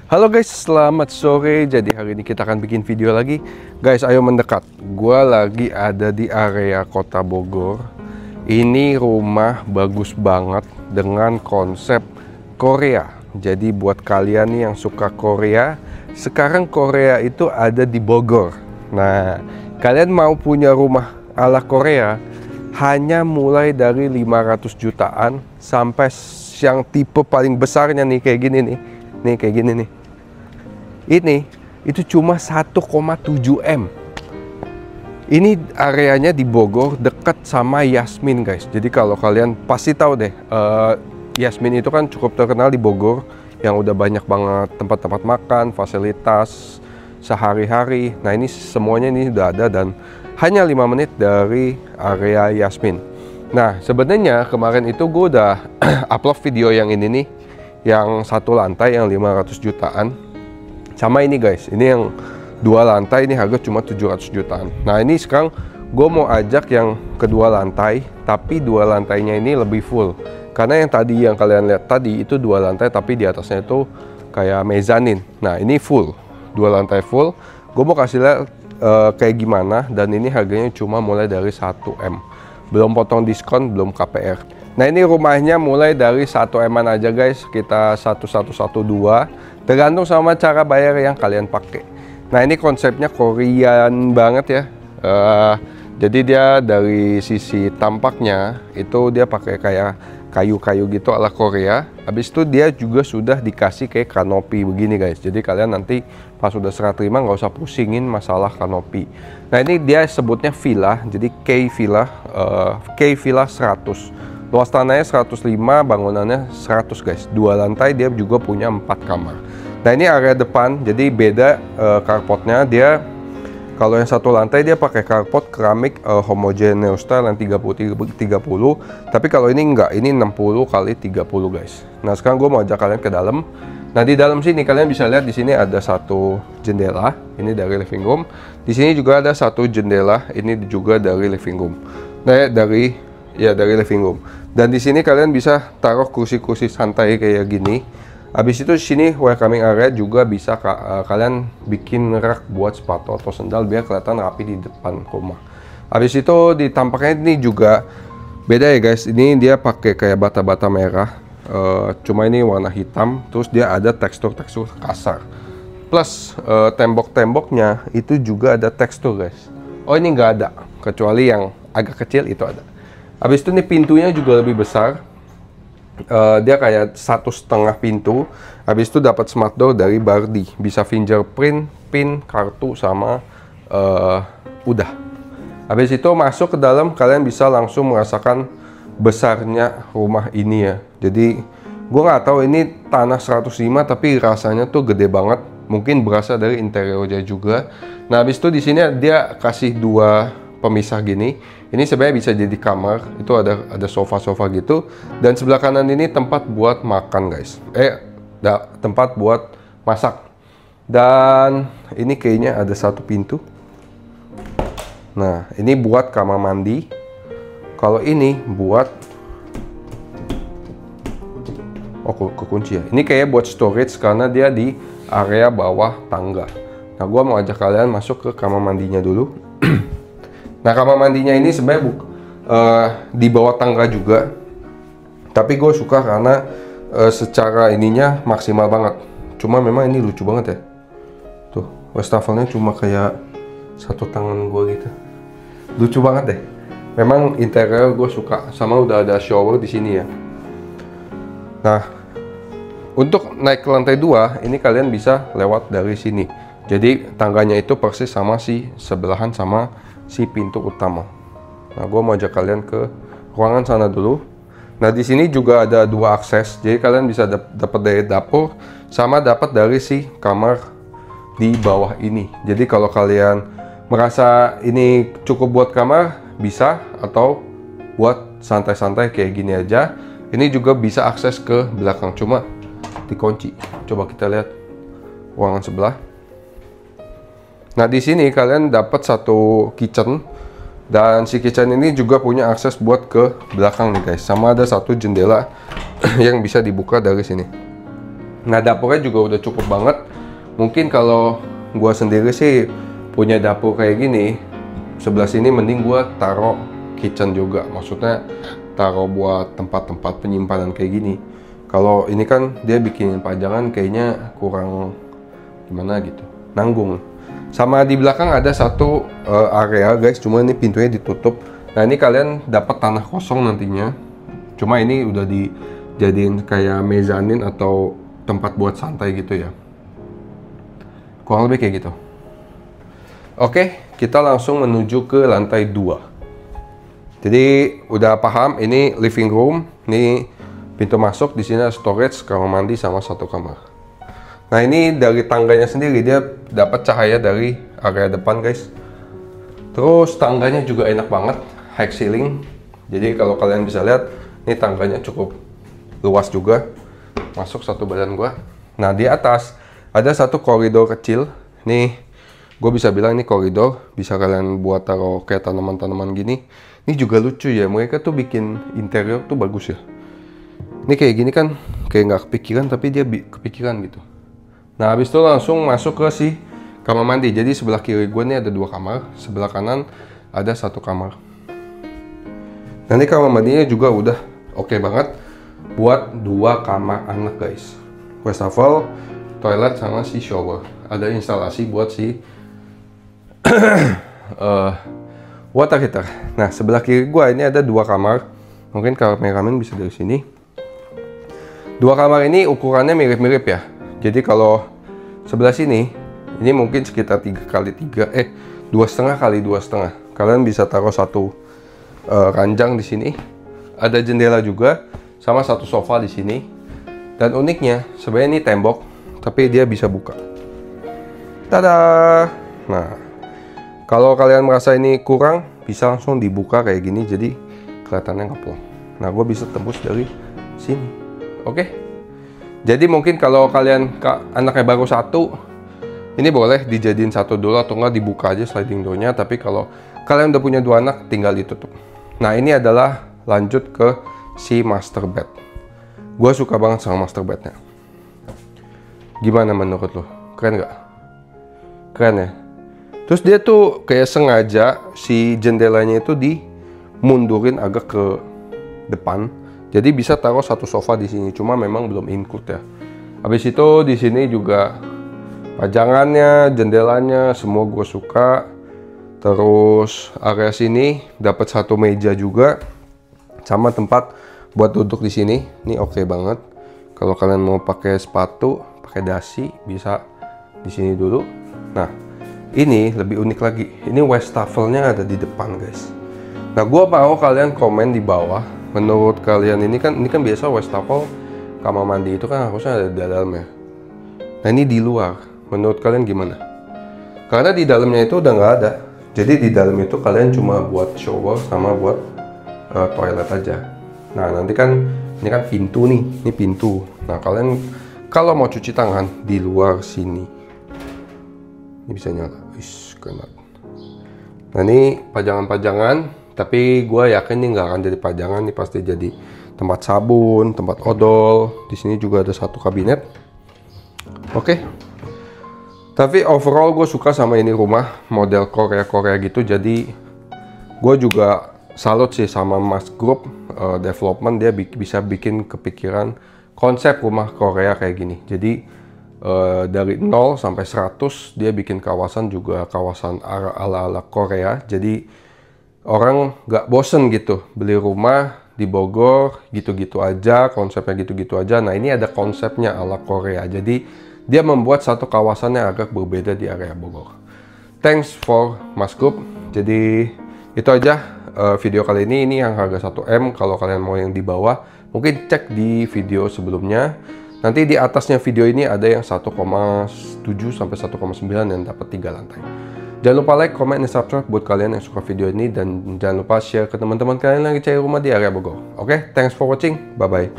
Halo guys, selamat sore. Jadi hari ini kita akan bikin video lagi. Guys, ayo mendekat. Gua lagi ada di area Kota Bogor. Ini rumah bagus banget dengan konsep Korea. Jadi buat kalian nih yang suka Korea, sekarang Korea itu ada di Bogor. Nah, kalian mau punya rumah ala Korea, hanya mulai dari 500 jutaan sampai yang tipe paling besarnya nih kayak gini nih. Nih kayak gini nih. Ini itu cuma 1,7 M. Ini areanya di Bogor dekat sama Yasmin guys. Jadi kalau kalian pasti tahu deh, Yasmin itu kan cukup terkenal di Bogor, yang udah banyak banget tempat-tempat makan, fasilitas sehari-hari. Nah ini semuanya ini udah ada dan hanya 5 menit dari area Yasmin. Nah sebenarnya kemarin itu gue udah upload video yang ini nih, yang satu lantai yang 500 jutaan. Sama ini guys, ini yang 2 lantai, ini harga cuma 700 jutaan. Nah ini sekarang gue mau ajak yang kedua lantai, tapi 2 lantainya ini lebih full. Karena yang tadi yang kalian lihat tadi itu 2 lantai, tapi di atasnya itu kayak mezanin. Nah ini full, 2 lantai full. Gue mau kasih lihat kayak gimana, dan ini harganya cuma mulai dari 1 M. Belum potong diskon, belum KPR. Nah ini rumahnya mulai dari 1 M-an aja guys, kita 1112. Tergantung sama cara bayar yang kalian pakai. Nah ini konsepnya Korean banget ya. Jadi dia dari sisi tampaknya itu dia pakai kayak kayu-kayu gitu ala Korea. Habis itu dia juga sudah dikasih kayak kanopi begini guys. Jadi kalian nanti pas sudah serah terima nggak usah pusingin masalah kanopi. Nah ini dia sebutnya villa. Jadi K Villa 100. Luas tanahnya 105, bangunannya 100 guys. 2 lantai, dia juga punya 4 kamar. Nah ini area depan, jadi beda carportnya. Dia kalau yang satu lantai dia pakai carport keramik homogeneous style yang 30. Tapi kalau ini enggak, ini 60 kali 30 guys. Nah sekarang gue mau ajak kalian ke dalam. Nah di dalam sini kalian bisa lihat di sini ada satu jendela, ini dari living room. Di sini juga ada satu jendela, ini juga dari living room. Nah dari living room. Dan di sini kalian bisa taruh kursi-kursi santai kayak gini. Habis itu di sini welcoming area juga bisa kalian bikin rak buat sepatu atau sandal biar kelihatan rapi di depan rumah. Habis itu di tampaknya ini juga beda ya guys. Ini dia pakai kayak bata-bata merah. Cuma ini warna hitam. Terus dia ada tekstur-tekstur kasar. Plus tembok-temboknya itu juga ada tekstur guys. Oh ini nggak ada, kecuali yang agak kecil itu ada. Habis itu nih pintunya juga lebih besar. Dia kayak 1,5 pintu. Habis itu dapat smart door dari Bardi. Bisa fingerprint, pin, kartu sama udah. Habis itu masuk ke dalam, kalian bisa langsung merasakan besarnya rumah ini ya. Jadi gue nggak tahu ini tanah 105 tapi rasanya tuh gede banget. Mungkin berasal dari interiornya juga. Nah habis itu di sini dia kasih 2 pemisah gini. Ini sebenarnya bisa jadi kamar. Itu ada sofa-sofa gitu. Dan sebelah kanan ini tempat buat makan guys. Tempat buat masak. Dan ini kayaknya ada 1 pintu. Nah ini buat kamar mandi. Kalau ini buat kekunci ya. Ini kayak buat storage karena dia di area bawah tangga. Nah gua mau ajak kalian masuk ke kamar mandinya dulu. Nah kamar mandinya ini sebenarnya di bawah tangga juga, tapi gue suka karena secara ininya maksimal banget. Cuma memang ini lucu banget ya. Tuh wastafelnya cuma kayak 1 tangan gue gitu. Lucu banget deh. Memang interior gue suka. Sama udah ada shower di sini ya. Nah untuk naik ke lantai 2 ini kalian bisa lewat dari sini. Jadi tangganya itu persis sama si sebelahan sama si pintu utama. Nah, gue mau ajak kalian ke ruangan sana dulu. Nah, di sini juga ada 2 akses. Jadi kalian bisa dapat dari dapur sama dapat dari si kamar di bawah ini. Jadi kalau kalian merasa ini cukup buat kamar, bisa, atau buat santai-santai kayak gini aja. Ini juga bisa akses ke belakang, cuma dikunci. Coba kita lihat ruangan sebelah. Nah di sini kalian dapat 1 kitchen dan si kitchen ini juga punya akses buat ke belakang nih guys. Sama ada 1 jendela yang bisa dibuka dari sini. Nah, dapurnya juga udah cukup banget. Mungkin kalau gua sendiri sih punya dapur kayak gini, sebelah sini mending gua taruh kitchen juga. Maksudnya taruh buat tempat-tempat penyimpanan kayak gini. Kalau ini kan dia bikin pajangan kayaknya kurang gimana gitu, nanggung. Sama di belakang ada satu area guys, cuma ini pintunya ditutup. Nah, ini kalian dapat tanah kosong nantinya. Cuma ini udah dijadiin kayak mezanin atau tempat buat santai gitu ya. Kurang lebih kayak gitu. Oke, kita langsung menuju ke lantai 2. Jadi udah paham, ini living room, ini pintu masuk, di sini ada storage, kamar mandi sama satu kamar. Nah, ini dari tangganya sendiri dia dapat cahaya dari area depan guys. Terus tangganya juga enak banget, high ceiling. Jadi kalau kalian bisa lihat, ini tangganya cukup luas juga. Masuk satu badan gua. Nah, di atas ada satu koridor kecil. Nih, gue bisa bilang ini koridor. Bisa kalian buat taruh kayak tanaman-tanaman gini. Ini juga lucu ya. Mereka tuh bikin interior tuh bagus ya. Ini kayak gini kan, kayak nggak kepikiran, tapi dia kepikiran gitu. Nah, habis itu langsung masuk ke si kamar mandi. Jadi sebelah kiri gue nih ada 2 kamar. Sebelah kanan ada 1 kamar. Nanti kamar mandinya juga udah oke banget. Buat 2 kamar anak guys, wastafel, toilet sama si shower. Ada instalasi buat si water heater. Nah, sebelah kiri gua ini ada 2 kamar. Mungkin kameramen bisa dari sini. 2 kamar ini ukurannya mirip-mirip ya. Jadi kalau sebelah sini ini mungkin sekitar 3x3, 2,5 kali 2,5. Kalian bisa taruh satu ranjang di sini. Ada jendela juga. Sama satu sofa di sini. Dan uniknya, sebenarnya ini tembok, tapi dia bisa buka. Tada! Nah, kalau kalian merasa ini kurang, bisa langsung dibuka kayak gini, jadi kelihatannya ngeplong. Nah, gue bisa tembus dari sini. Oke? Jadi mungkin kalau kalian anaknya baru 1, ini boleh dijadiin 1 dulu atau enggak dibuka aja sliding door-nya. Tapi kalau kalian udah punya 2 anak, tinggal ditutup. Nah, ini adalah lanjut ke si master bed. Gue suka banget sama master bednya. Gimana menurut lo? Keren gak? Keren ya? Terus dia tuh kayak sengaja si jendelanya itu dimundurin agak ke depan. Jadi bisa taruh satu sofa di sini. Cuma memang belum include ya. Habis itu di sini juga pajangannya, jendelanya semua gue suka. Terus area sini dapat 1 meja juga. Sama tempat buat duduk di sini. Ini oke banget. Kalau kalian mau pakai sepatu, pakai dasi, bisa di sini dulu. Nah, ini lebih unik lagi. Ini wastafelnya ada di depan, guys. Nah, gua mau kalian komen di bawah. Menurut kalian ini kan biasa wastafel kamar mandi itu kan harusnya ada di dalamnya. Nah, ini di luar. Menurut kalian gimana? Karena di dalamnya itu udah nggak ada. Jadi di dalam itu kalian cuma buat shower sama buat toilet aja. Nah, nanti kan ini kan pintu nih, ini pintu. Nah, kalian kalau mau cuci tangan di luar sini, ini bisa nyala. Keren. Nah, ini pajangan-pajangan, tapi gue yakin ini nggak akan jadi pajangan, ini pasti jadi tempat sabun, tempat odol. Di sini juga ada 1 kabinet. Oke. Tapi overall gue suka sama ini rumah, model Korea-Korea gitu. Jadi gue juga salut sih sama Mas Group Development. Dia bisa bikin kepikiran konsep rumah Korea kayak gini. Jadi dari 0 sampai 100 dia bikin kawasan juga kawasan ala-ala Korea. Jadi orang nggak bosen gitu beli rumah di Bogor gitu-gitu aja, konsepnya gitu-gitu aja. Nah, ini ada konsepnya ala Korea. Jadi dia membuat satu kawasan yang agak berbeda di area Bogor. Thanks for Mas Group. Jadi itu aja video kali ini yang harga 1M. Kalau kalian mau yang di bawah, mungkin cek di video sebelumnya. Nanti di atasnya video ini ada yang 1,7 sampai 1,9 yang dapat 3 lantai. Jangan lupa like, comment, dan subscribe buat kalian yang suka video ini. Dan jangan lupa share ke teman-teman kalian yang lagi cari rumah di area Bogor. Oke, thanks for watching. Bye-bye.